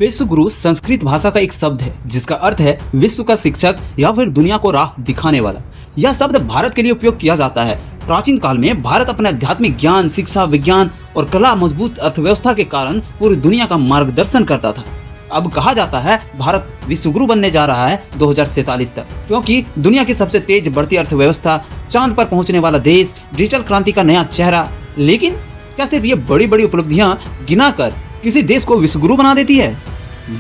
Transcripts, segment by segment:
विश्व गुरु संस्कृत भाषा का एक शब्द है जिसका अर्थ है विश्व का शिक्षक या फिर दुनिया को राह दिखाने वाला। यह शब्द भारत के लिए उपयोग किया जाता है। प्राचीन काल में भारत अपने आध्यात्मिक ज्ञान, शिक्षा, विज्ञान और कला, मजबूत अर्थव्यवस्था के कारण पूरी दुनिया का मार्गदर्शन करता था। अब कहा जाता है भारत विश्व गुरु बनने जा रहा है 2047 तक, क्योंकि दुनिया की सबसे तेज बढ़ती अर्थव्यवस्था, चांद पर पहुंचने वाला देश, डिजिटल क्रांति का नया चेहरा। लेकिन क्या सिर्फ ये बड़ी बड़ी उपलब्धियां गिनाकर किसी देश को विश्व गुरु बना देती है,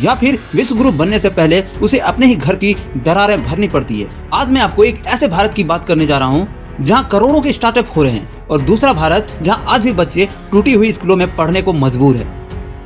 या फिर विश्व गुरु बनने से पहले उसे अपने ही घर की दरारें भरनी पड़ती है? आज मैं आपको एक ऐसे भारत की बात करने जा रहा हूँ जहाँ करोड़ों के स्टार्टअप हो रहे हैं, और दूसरा भारत जहाँ आज भी बच्चे टूटी हुई स्कूलों में पढ़ने को मजबूर है।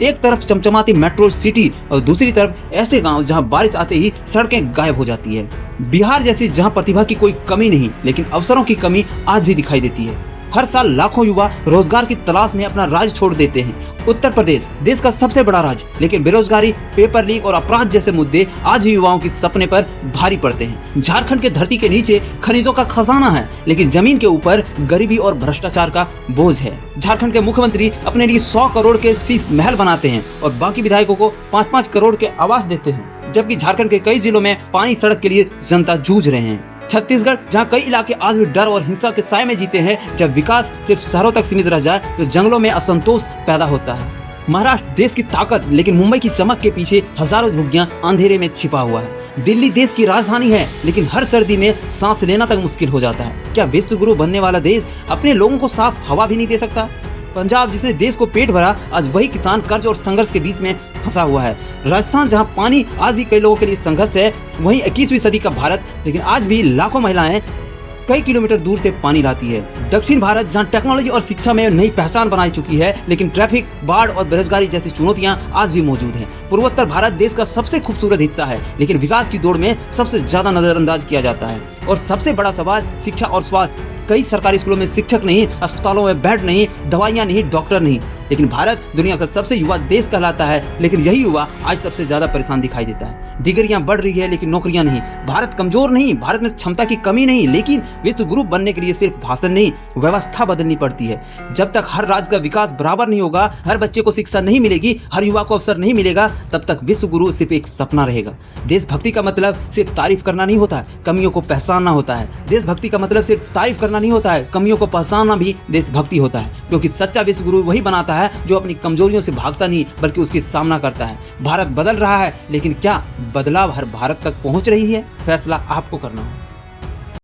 एक तरफ चमचमाती मेट्रो सिटी और दूसरी तरफ ऐसे गांव जहां बारिश आते ही सड़कें गायब हो जाती है। बिहार जैसी जहां प्रतिभा की कोई कमी नहीं, लेकिन अवसरों की कमी आज भी दिखाई देती है। हर साल लाखों युवा रोजगार की तलाश में अपना राज्य छोड़ देते हैं। उत्तर प्रदेश देश का सबसे बड़ा राज्य, लेकिन बेरोजगारी, पेपर लीक और अपराध जैसे मुद्दे आज भी युवाओं की सपने पर भारी पड़ते हैं। झारखंड के धरती के नीचे खनिजों का खजाना है, लेकिन जमीन के ऊपर गरीबी और भ्रष्टाचार का बोझ है। झारखंड के मुख्यमंत्री अपने लिए 100 करोड़ के शीश महल बनाते हैं और बाकी विधायकों को 5-5 करोड़ के आवास देते हैं, जबकि झारखंड के कई जिलों में पानी, सड़क के लिए जनता जूझ रहे हैं। छत्तीसगढ़ जहां कई इलाके आज भी डर और हिंसा के साए में जीते हैं, जब विकास सिर्फ शहरों तक सीमित रह जाए तो जंगलों में असंतोष पैदा होता है। महाराष्ट्र देश की ताकत, लेकिन मुंबई की चमक के पीछे हजारों झुग्गियां अंधेरे में छिपा हुआ है। दिल्ली देश की राजधानी है, लेकिन हर सर्दी में सांस लेना तक मुश्किल हो जाता है। क्या विश्व गुरु बनने वाला देश अपने लोगों को साफ हवा भी नहीं दे सकता? पंजाब जिसने देश को पेट भरा, आज वही किसान कर्ज और संघर्ष के बीच में फंसा हुआ है। राजस्थान जहां पानी आज भी कई लोगों के लिए संघर्ष है, वहीं 21वीं सदी का भारत, लेकिन आज भी लाखों महिलाएं कई किलोमीटर दूर से पानी लाती है। दक्षिण भारत जहां टेक्नोलॉजी और शिक्षा में नई पहचान बनाई चुकी है, लेकिन ट्रैफिक, बाढ़ और बेरोजगारी जैसी चुनौतियां आज भी मौजूद हैं। पूर्वोत्तर भारत देश का सबसे खूबसूरत हिस्सा है, लेकिन विकास की दौड़ में सबसे ज्यादा नजरअंदाज किया जाता है। और सबसे बड़ा सवाल शिक्षा और स्वास्थ्य। कई सरकारी स्कूलों में शिक्षक नहीं, अस्पतालों में बेड नहीं, दवाइयां नहीं, डॉक्टर नहीं। लेकिन भारत दुनिया का सबसे युवा देश कहलाता है, लेकिन यही युवा आज सबसे ज्यादा परेशान दिखाई देता है। डिग्रियां बढ़ रही है, लेकिन नौकरियां नहीं। भारत कमजोर नहीं, भारत में क्षमता की कमी नहीं, लेकिन विश्व गुरु बनने के लिए सिर्फ भाषण नहीं, व्यवस्था बदलनी पड़ती है। जब तक हर राज्य का विकास बराबर नहीं होगा, हर बच्चे को शिक्षा नहीं मिलेगी, हर युवा को अवसर नहीं मिलेगा, तब तक विश्व गुरु सिर्फ एक सपना रहेगा। देशभक्ति का मतलब सिर्फ तारीफ करना नहीं होता है, कमियों को पहचानना होता है। देशभक्ति का मतलब सिर्फ तारीफ करना नहीं होता है, कमियों को पहचानना भी देशभक्ति होता है। क्योंकि सच्चा विश्व गुरु वही बनाता है जो अपनी कमजोरियों से भागता नहीं, बल्कि उसकी सामना करता है। भारत बदल रहा है, लेकिन क्या बदलाव हर भारत तक पहुंच रही है? फैसला आपको करना है।